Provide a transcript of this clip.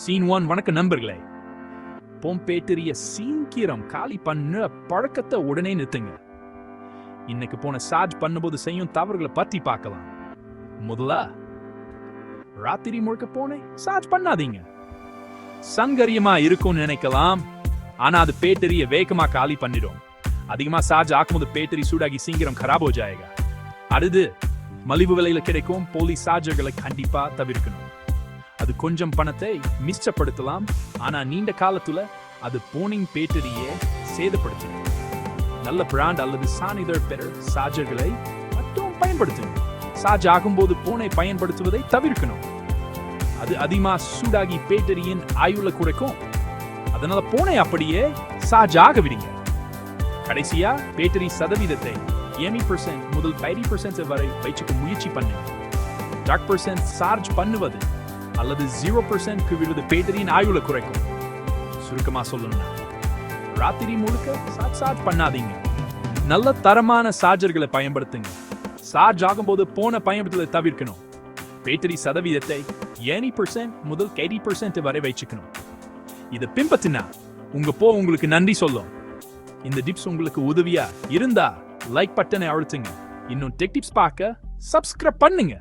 Scene 1 வணக்க நண்பர்களே. பேட்டரிய சீக்கிரம் காலி பண்ண பழக்கத்தை உடனே நிறுத்துங்க. இன்னைக்கு போன சார்ஜ் பண்ணும்போது செய்யும் தவறுகளை பத்தி பார்க்கலாம். முதல்ல ராத்திரி முழுக்க போனே சார்ஜ் பண்ணாதீங்க. சங்கரியமா இருக்கும்னு நினைக்கலாம், ஆனா அது பேட்டரிய வேகமா காலி பண்ணிடும். அதிகமா சார்ஜ் ஆக்கும்போது பேட்டரி சூடாகி சீக்கிரம் खराब हो जाएगा. அடுத்து மலிவு விலையில கிடைக்கும் போலி சார்ஜர்களை கண்டிப்பா தவிர்க்கணும். அது கொஞ்சம் பணத்தை மிச்சப்படுத்தலாம், ஆனா நீண்ட காலத்துல அது போனிங் பேட்டரியே சேதப்படுத்தும். நல்ல பிராண்ட் அல்லது சான்றிதழ் பெற சார்ஜர்களை மட்டும் பயன்படுத்துங்க. சார்ஜ் ஆகும்போது போனை பயன்படுத்துவதை தவிர்க்கணும். அது அதிகமா சூடாகி பேட்டரியின் ஆயுளை குறைக்கும். அதனால போனை அப்படியே சார்ஜ் ஆக விடுங்க. கடைசியா பேட்டரி சதவீதத்தை 80% முதல் 80% வரை வைச்சுக்க முயற்சி பண்ணுங்க. 10% சார்ஜ் பண்ணுவது அல்லது 0% விடுவது பேட்டரியின் ஆயுளை குறைக்கும். சுருக்கமா சொல்லணும்னா ராத்திரி முழுக்க சார்ஜ் பண்ணாதீங்க. நல்ல தரமான சார்ஜர்களை பயன்படுத்துங்க. சார்ஜ் ஆகும்போது போனை பயன்படுத்துவதை தவிர்க்கணும். பேட்டரி சதவீதத்தை 80% முதல் 80% வரை வச்சுக்கணும். இதை பின்பற்றினா உங்களுக்கு நன்றி சொல்லும். இந்த டிப்ஸ் உங்களுக்கு உதவியா இருந்தா லைக் பட்டனை அழுத்துங்க. இன்னும் டெக் டிப்ஸ் பார்க்க சப்ஸ்கிரைப் பண்ணுங்க.